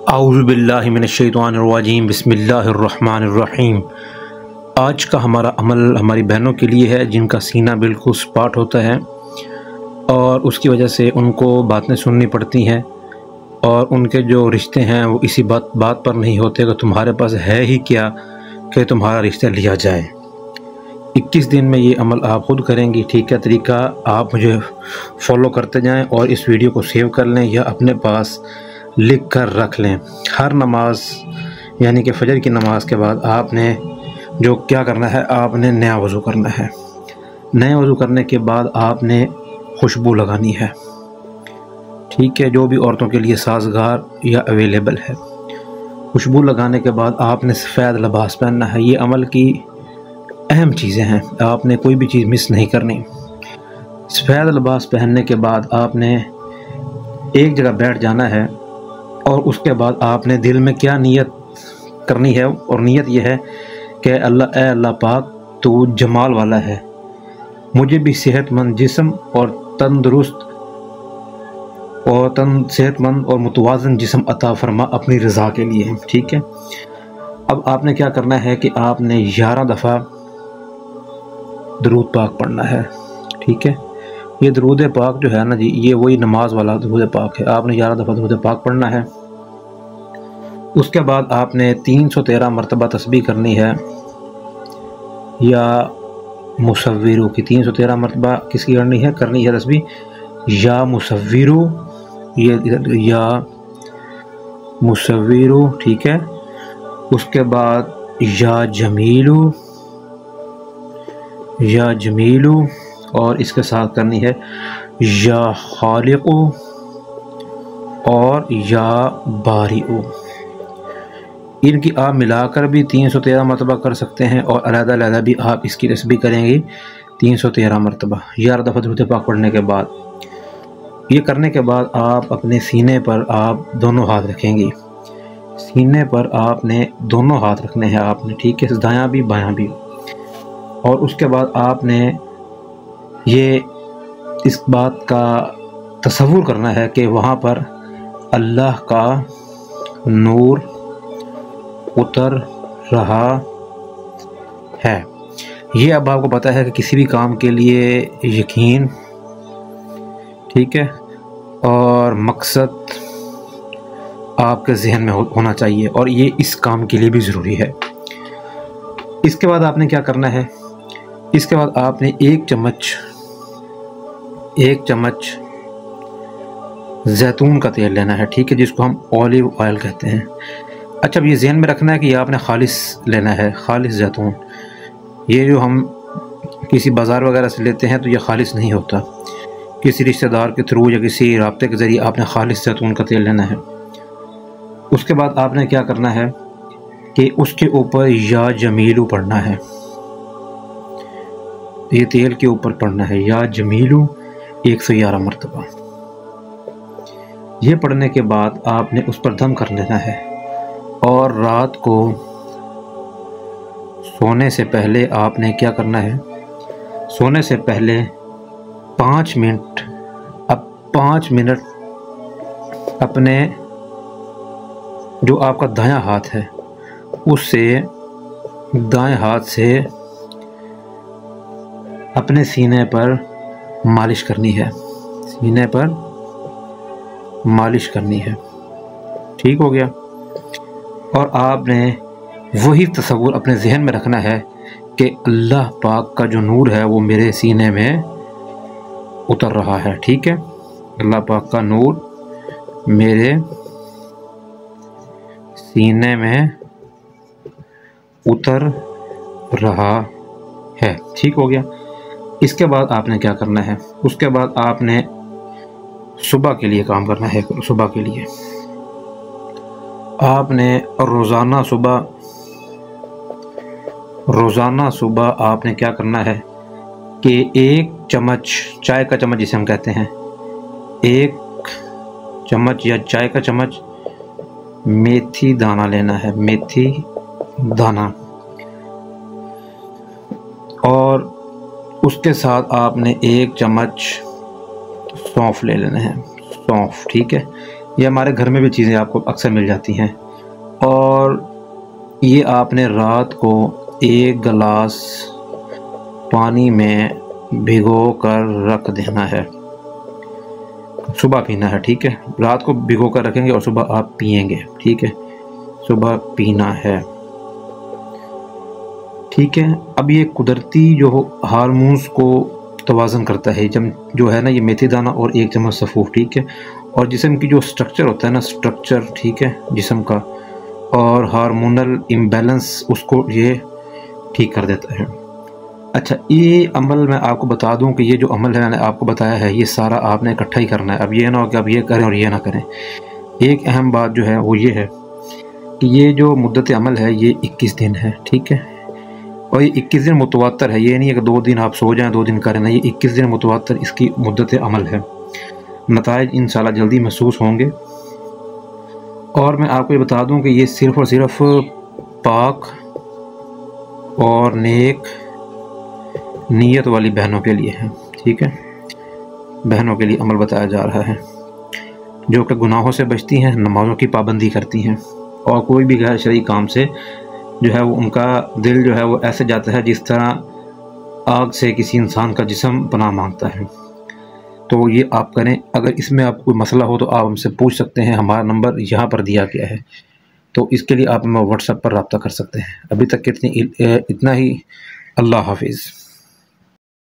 औज़ु बिल्लाहि मिनश्शैतानिर्रजीम बिस्मिल्लाहिर्रहमानिर्रहीम। आज का हमारा अमल हमारी बहनों के लिए है जिनका सीना बिल्कुल सपाट होता है और उसकी वजह से उनको बातें सुननी पड़ती हैं और उनके जो रिश्ते हैं वो इसी बात पर नहीं होते कि तुम्हारे पास है ही क्या कि तुम्हारा रिश्ता लिया जाए। 21 दिन में ये अमल आप ख़ुद करेंगी। ठीक है, तरीका आप मुझे फॉलो करते जाएं और इस वीडियो को सेव कर लें या अपने पास लिख कर रख लें। हर नमाज यानी कि फ़जर की नमाज के बाद आपने जो क्या करना है, आपने नया वज़ू करना है। नया वज़ू करने के बाद आपने खुशबू लगानी है। ठीक है, जो भी औरतों के लिए साजगार या अवेलेबल है। खुशबू लगाने के बाद आपने सफ़ेद लिबास पहनना है। ये अमल की अहम चीज़ें हैं, आपने कोई भी चीज़ मिस नहीं करनी। सफ़ेद लिबास पहनने के बाद आपने एक जगह बैठ जाना है और उसके बाद आपने दिल में क्या नियत करनी है, और नियत यह है कि अल्लाह पाक तू जमाल वाला है, मुझे भी सेहतमंद जिस्म और सेहतमंद और मुतवाज़न जिस्म अता फरमा अपनी रज़ा के लिए। ठीक है, अब आपने क्या करना है कि आपने 11 दफ़ा दरूद पाक पढ़ना है। ठीक है, ये दरूद पाक जो है ना जी, ये वही नमाज वाला दरूद पाक है। आपने 11 दफ़ा दरूद पाक पढ़ना है। उसके बाद आपने 313 मरतबा तस्बीह करनी है, या मुसव्विरू की 313 मरतबा किसकी करनी है तस्बीह, या मुसव्विरू, या मुसव्विरू। ठीक है, उसके बाद या जमीलू, और इसके साथ करनी है या खालिक़ू और या बारिऊ। इनकी आप मिलाकर भी 313 मरतबा कर सकते हैं और अलग-अलग भी आप इसकी तस्बीह करेंगे 313 मरतबा 11 दफ़ा दरूद पाक पढ़ने के बाद। ये करने के बाद आप अपने सीने पर आप दोनों हाथ रखेंगे। सीने पर आपने दोनों हाथ रखने हैं आपने। ठीक है, दायां भी बायां भी। और उसके बाद आपने ये इस बात का तसव्वुर करना है कि वहाँ पर अल्लाह का नूर उतर रहा है। ये अब आपको पता है कि किसी भी काम के लिए यकीन, ठीक है, और मकसद आपके जहन में होना चाहिए, और ये इस काम के लिए भी ज़रूरी है। इसके बाद आपने क्या करना है, इसके बाद आपने एक चम्मच जैतून का तेल लेना है। ठीक है, जिसको हम ऑलिव ऑयल कहते हैं। अच्छा, अब ये जहन में रखना है कि ये आपने खालिस लेना है, खालिस जैतून। ये जो हम किसी बाज़ार वगैरह से लेते हैं तो ये खालिस नहीं होता। किसी रिश्तेदार के थ्रू या किसी राब्ते के ज़रिए आपने खालिस जैतून का तेल लेना है। उसके बाद आपने क्या करना है कि उसके ऊपर या जमीलू पढ़ना है। ये तेल के ऊपर पढ़ना है या जमीलू 111 मरतबा। ये पढ़ने के बाद आपने उस पर दम कर लेना है, और रात को सोने से पहले आपने क्या करना है, सोने से पहले 5 मिनट अपने जो आपका दायां हाथ है उससे दाएं हाथ से अपने सीने पर मालिश करनी है। सीने पर मालिश करनी है। ठीक हो गया। और आपने वही तसव्वुर अपने जहन में रखना है कि अल्लाह पाक का जो नूर है वो मेरे सीने में उतर रहा है। ठीक है, अल्लाह पाक का नूर मेरे सीने में उतर रहा है। ठीक हो गया। इसके बाद आपने क्या करना है, उसके बाद आपने सुबह के लिए काम करना है। सुबह के लिए आपने रोज़ाना सुबह आपने क्या करना है कि 1 चम्मच चाय का चम्मच जिसे हम कहते हैं, 1 चम्मच या चाय का चम्मच मेथी दाना लेना है। मेथी दाना, और उसके साथ आपने 1 चम्मच सौंफ ले लेना है। सौंफ, ठीक है, ये हमारे घर में भी चीज़ें आपको अक्सर मिल जाती हैं। और ये आपने रात को 1 गिलास पानी में भिगो कर रख देना है, सुबह पीना है, ठीक है। रात को भिगो कर रखेंगे और सुबह आप पिएंगे, ठीक है, सुबह पीना है, ठीक है। अब ये कुदरती जो हार्मोन्स को तवाज़न करता है, जो है ना, ये मेथी दाना और 1 चम्मच सफ़ूफ, ठीक है। और जिस्म की जो स्ट्रक्चर होता है ना, स्ट्रक्चर, ठीक है, जिस्म का, और हार्मोनल इम्बैलेंस, उसको ये ठीक कर देता है। अच्छा, ये अमल मैं आपको बता दूं कि ये जो अमल है मैंने आपको बताया है, ये सारा आपने इकट्ठा ही करना है। अब ये ना हो कि अब ये करें और ये ना करें। एक अहम बात जो है वो ये है कि ये जो मुद्दत अमल है ये 21 दिन है, ठीक है। और ये 21 दिन मुतवातर है, ये नहीं है कि 2 दिन आप सो जाएं 2 दिन करें ना, ये 21 दिन मुतवातर इसकी मुद्दत अमल है। नताइज इंशाल्लाह जल्दी महसूस होंगे। और मैं आपको ये बता दूं कि ये सिर्फ़ और सिर्फ पाक और नेक नीयत वाली बहनों के लिए है, ठीक है। बहनों के लिए अमल बताया जा रहा है जो कि गुनाहों से बचती हैं, नमाज़ों की पाबंदी करती हैं, और कोई भी गैर शरई काम से जो है वो उनका दिल जो है वो ऐसे जाता है जिस तरह आग से किसी इंसान का जिस्म पनाह मांगता है। तो ये आप करें। अगर इसमें आपको कोई मसला हो तो आप हमसे पूछ सकते हैं, हमारा नंबर यहाँ पर दिया गया है, तो इसके लिए आप हमें व्हाट्सएप पर रब्ता कर सकते हैं। अभी तक इतना ही। अल्लाह हाफिज़।